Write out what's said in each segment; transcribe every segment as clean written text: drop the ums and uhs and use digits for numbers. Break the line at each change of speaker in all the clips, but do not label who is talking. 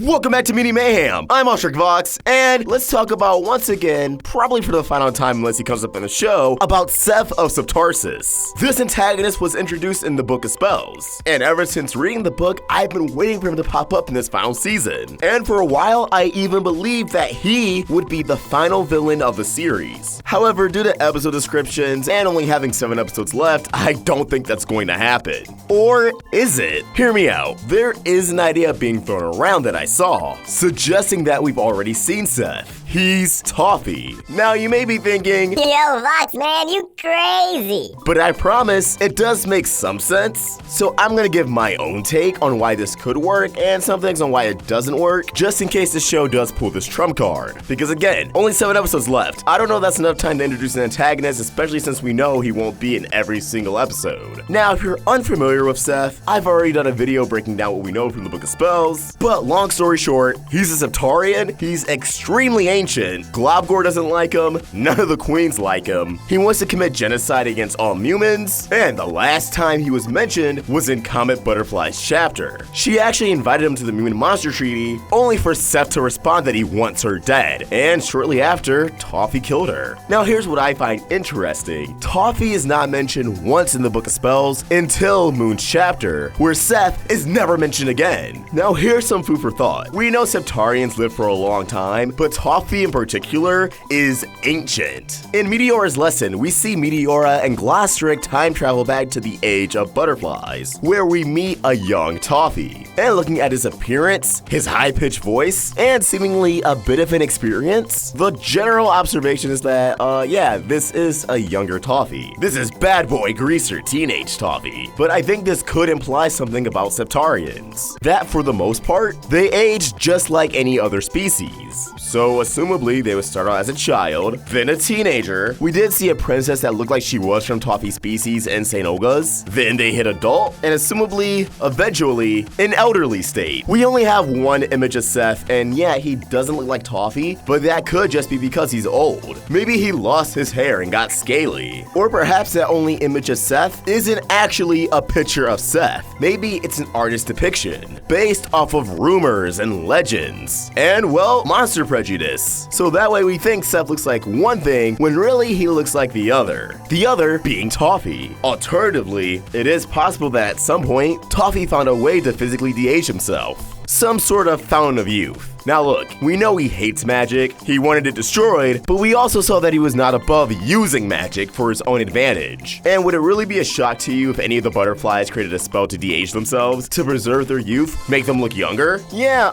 Welcome back to Mini Mayhem. I'm Vox, and let's talk about, once again, probably for the final time unless he comes up in the show, about Seth of Septarsis. This antagonist was introduced in the Book of Spells, and ever since reading the book, I've been waiting for him to pop up in this final season. And for a while, I even believed that he would be the final villain of the series. However, due to episode descriptions and only having 7 episodes left, I don't think that's going to happen. Or is it? Hear me out. There is an idea being thrown around that I saw, suggesting that we've already seen Seth. He's Toffee. Now you may be thinking,
yo, Vox, man, you crazy.
But I promise, it does make some sense. So I'm gonna give my own take on why this could work and some things on why it doesn't work, just in case the show does pull this trump card. Because again, only 7 episodes left. I don't know if that's enough time to introduce an antagonist, especially since we know he won't be in every single episode. Now, if you're unfamiliar with Seth, I've already done a video breaking down what we know from the Book of Spells, but long story short, he's a Septarian, he's extremely ancient, Globgor doesn't like him, none of the queens like him, he wants to commit genocide against all humans, and the last time he was mentioned was in Comet Butterfly's chapter. She actually invited him to the Mutant Monster Treaty, only for Seth to respond that he wants her dead, and shortly after, Toffee killed her. Now here's what I find interesting. Toffee is not mentioned once in the Book of Spells until Moon's chapter, where Seth is never mentioned again. Now here's some food for thought. We know Septarians live for a long time, but Toffee in particular is ancient. In Meteora's lesson, we see Meteora and Glostric time travel back to the age of butterflies, where we meet a young Toffee. And looking at his appearance, his high-pitched voice, and seemingly a bit of an experience, the general observation is that, yeah, this is a younger Toffee. This is bad boy greaser teenage Toffee. But I think this could imply something about Septarians. That for the most part, they age just like any other species. So assumably they would start out as a child, then a teenager. We did see a princess that looked like she was from Toffee species in Snodgras. Then they hit adult, and assumably, eventually, an elderly state. We only have one image of Seth, and yeah, he doesn't look like Toffee, but that could just be because he's old. Maybe he lost his hair and got scaly. Or perhaps that only image of Seth isn't actually a picture of Seth. Maybe it's an artist depiction, based off of rumors and legends. And well, monster prejudice. So that way we think Seth looks like one thing when really he looks like the other. The other being Toffee. Alternatively, it is possible that at some point, Toffee found a way to physically de-age himself. Some sort of fountain of youth. Now look, we know he hates magic, he wanted it destroyed, but we also saw that he was not above using magic for his own advantage. And would it really be a shock to you if any of the butterflies created a spell to de-age themselves, to preserve their youth, make them look younger? Yeah,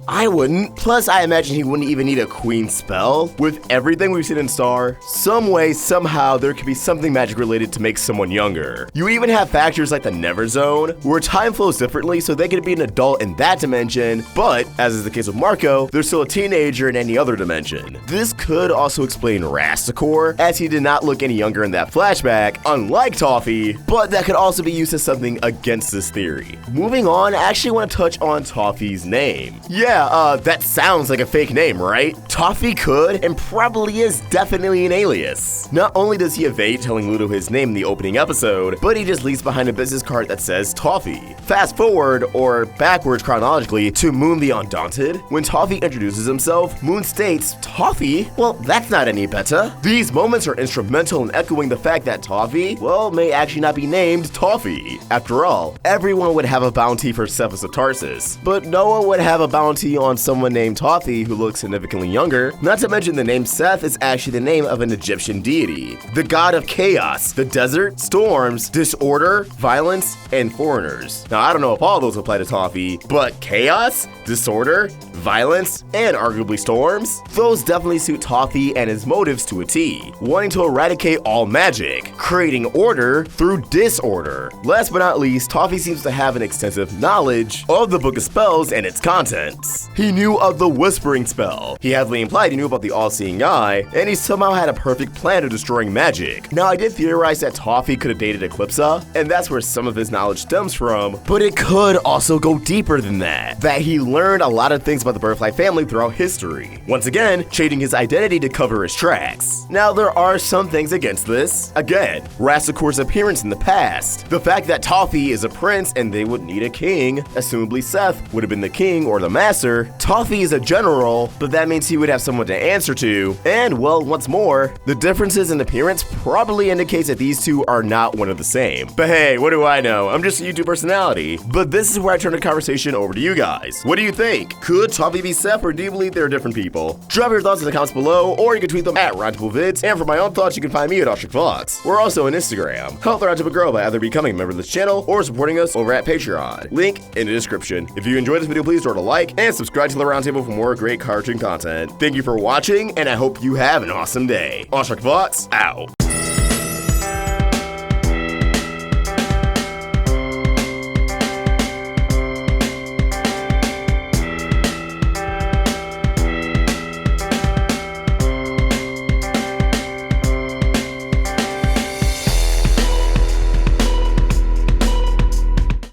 I wouldn't. Plus, I imagine he wouldn't even need a queen spell. With everything we've seen in Star, some way, somehow, there could be something magic related to make someone younger. You even have factors like the Never Zone, where time flows differently, so they could be an adult in that dimension, but, as is the case with Marco, they're still a teenager in any other dimension. This could also explain Rastakor, as he did not look any younger in that flashback, unlike Toffee, but that could also be used as something against this theory. Moving on, I actually want to touch on Toffee's name. Yeah, that sounds like a fake name, right? Toffee could, and probably is, definitely an alias. Not only does he evade telling Ludo his name in the opening episode, but he just leaves behind a business card that says Toffee. Fast forward, or backwards chronologically, to Moon the Undaunted. When Toffee introduces himself, Moon states, Toffee? Well, that's not any better. These moments are instrumental in echoing the fact that Toffee, well, may actually not be named Toffee. After all, everyone would have a bounty for Seth of Septarsis, but no one would have a bounty on someone named Toffee who looks significantly younger. Not to mention the name Seth is actually the name of an Egyptian deity, the god of chaos, the desert, storms, disorder, violence, and foreigners. Now, I don't know if all those apply to Toffee, but chaos, disorder, violence, and arguably storms, those definitely suit Toffee and his motives to a T, wanting to eradicate all magic, creating order through disorder. Last but not least, Toffee seems to have an extensive knowledge of the Book of Spells and its contents. He knew of the Whispering spell, he heavily implied he knew about the All-Seeing Eye, and he somehow had a perfect plan of destroying magic. Now, I did theorize that Toffee could have dated Eclipsa, and that's where some of his knowledge stems from, but it could also go deeper than that he learned a lot of things about the butterfly family throughout history, once again changing his identity to cover his tracks. Now, there are some things against this. Again, Rasakor's appearance in the past, the fact that Toffee is a prince and they would need a king, assumably Seth would have been the king or the master. Toffee is a general, but that means he would have someone to answer to, and well, once more, the differences in appearance probably indicates that these two are not one of the same. But hey, what do I know? I'm just a YouTube personality. But this is where I turn the conversation over to you guys. What do you think? Could Toffee be Seth, or do you believe they're different people? Drop your thoughts in the comments below, or you can tweet them at Roundtable Vids, and for my own thoughts, you can find me at Fox. We're also on Instagram. Help the Roundtable grow by either becoming a member of this channel or supporting us over at Patreon. Link in the description. If you enjoyed this video, please throw it a like and subscribe to the Roundtable for more great cartoon content. Thank you for watching, and I hope you have an awesome day. Fox out.